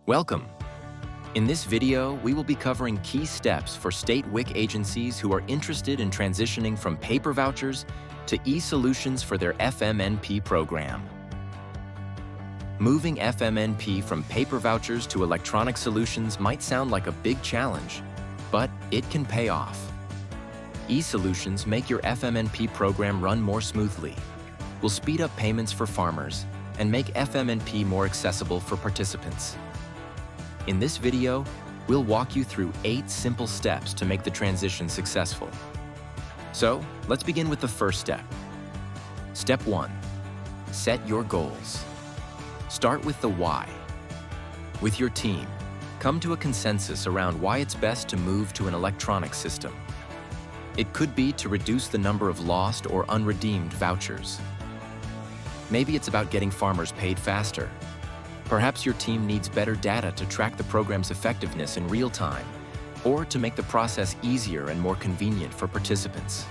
Welcome. In this video, we will be covering key steps for state WIC agencies who are interested in transitioning from paper vouchers to e-solutions for their FMNP program. Moving FMNP from paper vouchers to electronic solutions might sound like a big challenge, but it can pay off. E-solutions make your FMNP program run more smoothly, will speed up payments for farmers, and make FMNP more accessible for participants. In this video, we'll walk you through 8 simple steps to make the transition successful. So, let's begin with the first step. Step 1. Set your goals. Start with the why. With your team, come to a consensus around why it's best to move to an electronic system. It could be to reduce the number of lost or unredeemed vouchers. Maybe it's about getting farmers paid faster. Perhaps your team needs better data to track the program's effectiveness in real time, or to make the process easier and more convenient for participants.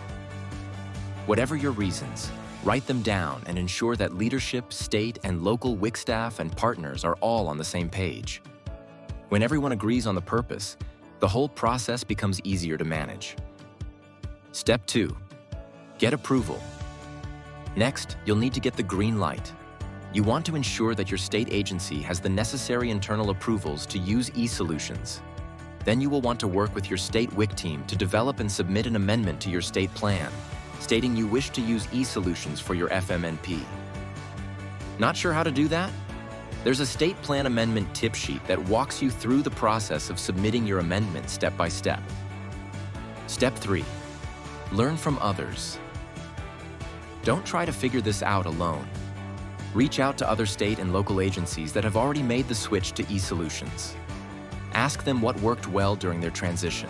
Whatever your reasons, write them down and ensure that leadership, state, and local WIC staff and partners are all on the same page. When everyone agrees on the purpose, the whole process becomes easier to manage. Step 2. Get approval. Next, you'll need to get the green light. You want to ensure that your state agency has the necessary internal approvals to use e-solutions. Then you will want to work with your state WIC team to develop and submit an amendment to your state plan, stating you wish to use e-solutions for your FMNP. Not sure how to do that? There's a state plan amendment tip sheet that walks you through the process of submitting your amendment step by step. Step 3. Learn from others. Don't try to figure this out alone. Reach out to other state and local agencies that have already made the switch to e-solutions. Ask them what worked well during their transition.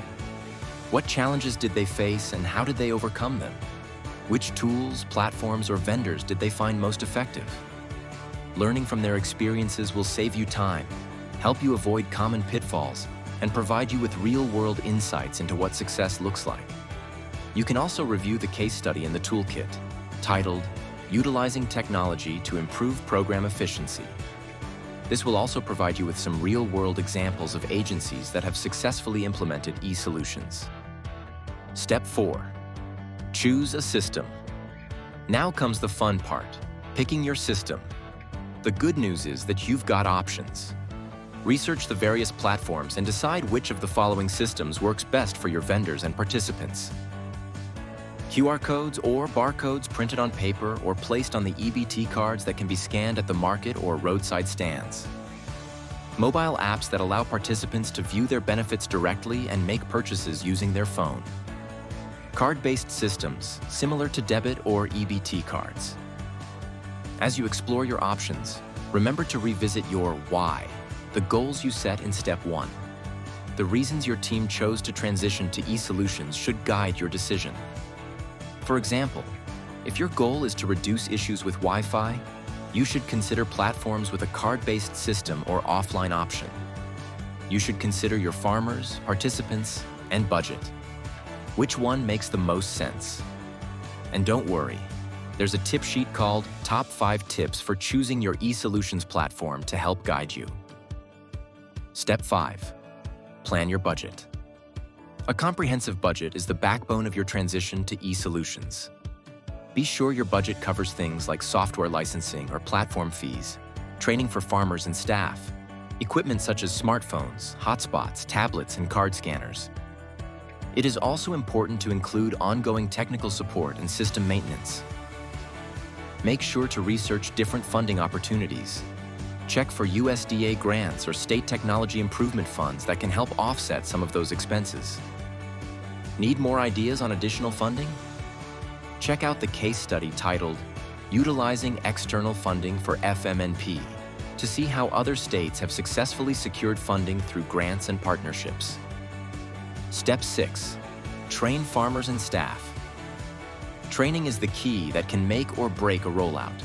What challenges did they face and how did they overcome them? Which tools, platforms, or vendors did they find most effective? Learning from their experiences will save you time, help you avoid common pitfalls, and provide you with real-world insights into what success looks like. You can also review the case study in the toolkit, titled Utilizing Technology to Improve Program Efficiency. This will also provide you with some real-world examples of agencies that have successfully implemented e-solutions. Step 4. Choose a system. Now comes the fun part, picking your system. The good news is that you've got options. Research the various platforms and decide which of the following systems works best for your vendors and participants. QR codes or barcodes printed on paper or placed on the EBT cards that can be scanned at the market or roadside stands. Mobile apps that allow participants to view their benefits directly and make purchases using their phone. Card-based systems, similar to debit or EBT cards. As you explore your options, remember to revisit your why, the goals you set in Step 1. The reasons your team chose to transition to e-solutions should guide your decision. For example, if your goal is to reduce issues with Wi-Fi, you should consider platforms with a card-based system or offline option. You should consider your farmers, participants, and budget. Which one makes the most sense? And don't worry, there's a tip sheet called Top 5 Tips for Choosing Your e-solutions platform to help guide you. Step 5. Plan your budget. A comprehensive budget is the backbone of your transition to e-solutions. Be sure your budget covers things like software licensing or platform fees, training for farmers and staff, equipment such as smartphones, hotspots, tablets, and card scanners. It is also important to include ongoing technical support and system maintenance. Make sure to research different funding opportunities. Check for USDA grants or state technology improvement funds that can help offset some of those expenses. Need more ideas on additional funding? Check out the case study titled Utilizing External Funding for FMNP to see how other states have successfully secured funding through grants and partnerships. Step 6. Train farmers and staff. Training is the key that can make or break a rollout.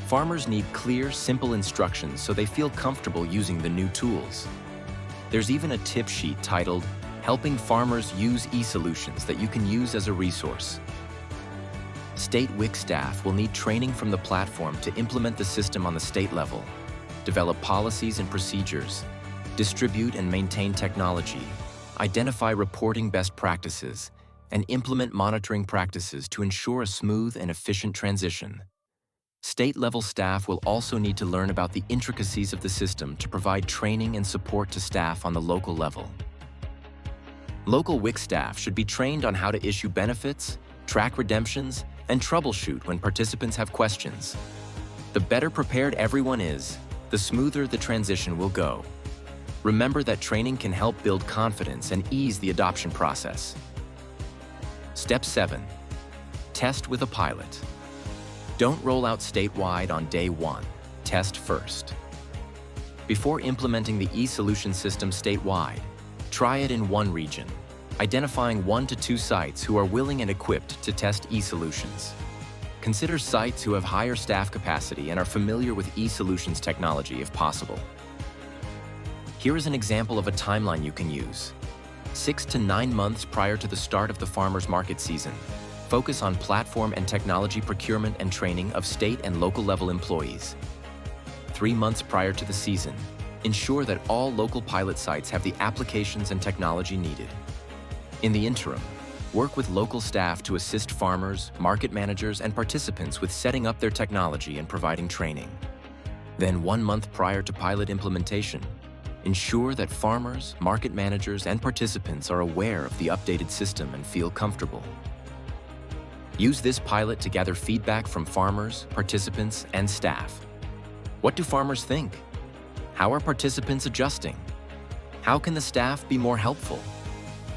Farmers need clear, simple instructions so they feel comfortable using the new tools. There's even a tip sheet titled Helping Farmers Use e-solutions that you can use as a resource. State WIC staff will need training from the platform to implement the system on the state level, develop policies and procedures, distribute and maintain technology, identify reporting best practices, and implement monitoring practices to ensure a smooth and efficient transition. State-level staff will also need to learn about the intricacies of the system to provide training and support to staff on the local level. Local WIC staff should be trained on how to issue benefits, track redemptions, and troubleshoot when participants have questions. The better prepared everyone is, the smoother the transition will go. Remember that training can help build confidence and ease the adoption process. Step 7. Test with a pilot. Don't roll out statewide on day 1. Test first. Before implementing the eSolution system statewide, try it in one region, identifying 1 to 2 sites who are willing and equipped to test eSolutions. Consider sites who have higher staff capacity and are familiar with eSolutions technology if possible. Here is an example of a timeline you can use. 6 to 9 months prior to the start of the farmers market season, focus on platform and technology procurement and training of state and local level employees. 3 months prior to the season, ensure that all local pilot sites have the applications and technology needed. In the interim, work with local staff to assist farmers, market managers, and participants with setting up their technology and providing training. Then 1 month prior to pilot implementation, ensure that farmers, market managers, and participants are aware of the updated system and feel comfortable. Use this pilot to gather feedback from farmers, participants, and staff. What do farmers think? How are participants adjusting? How can the staff be more helpful?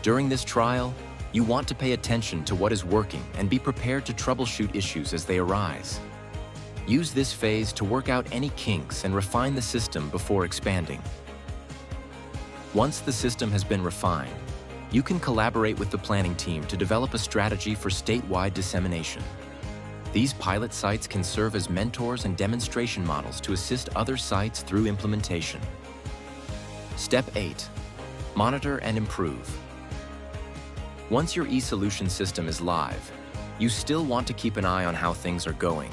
During this trial, you want to pay attention to what is working and be prepared to troubleshoot issues as they arise. Use this phase to work out any kinks and refine the system before expanding. Once the system has been refined, you can collaborate with the planning team to develop a strategy for statewide dissemination. These pilot sites can serve as mentors and demonstration models to assist other sites through implementation. Step 8. Monitor and improve. Once your eSolution system is live, you still want to keep an eye on how things are going.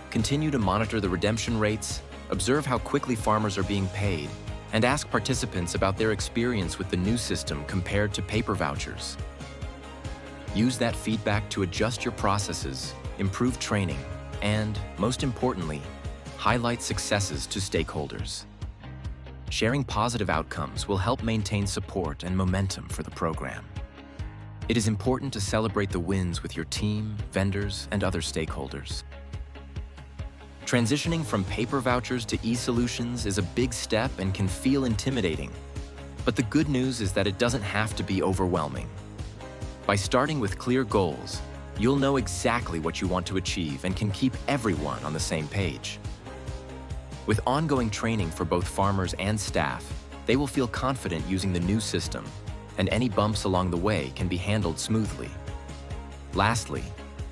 Continue to monitor the redemption rates, observe how quickly farmers are being paid, and ask participants about their experience with the new system compared to paper vouchers. Use that feedback to adjust your processes, improve training, and, most importantly, highlight successes to stakeholders. Sharing positive outcomes will help maintain support and momentum for the program. It is important to celebrate the wins with your team, vendors, and other stakeholders. Transitioning from paper vouchers to eSolutions is a big step and can feel intimidating. But the good news is that it doesn't have to be overwhelming. By starting with clear goals, you'll know exactly what you want to achieve and can keep everyone on the same page. With ongoing training for both farmers and staff, they will feel confident using the new system, and any bumps along the way can be handled smoothly. Lastly,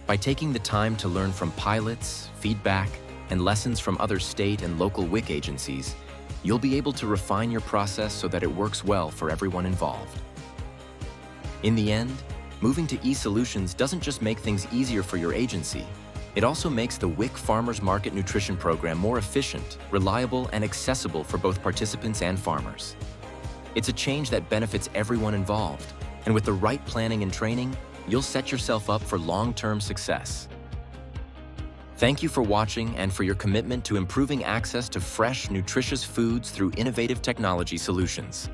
by taking the time to learn from pilots, feedback, and lessons from other state and local WIC agencies, you'll be able to refine your process so that it works well for everyone involved. In the end, moving to eSolutions doesn't just make things easier for your agency, it also makes the WIC Farmers Market Nutrition Program more efficient, reliable, and accessible for both participants and farmers. It's a change that benefits everyone involved, and with the right planning and training, you'll set yourself up for long-term success. Thank you for watching and for your commitment to improving access to fresh, nutritious foods through innovative technology solutions.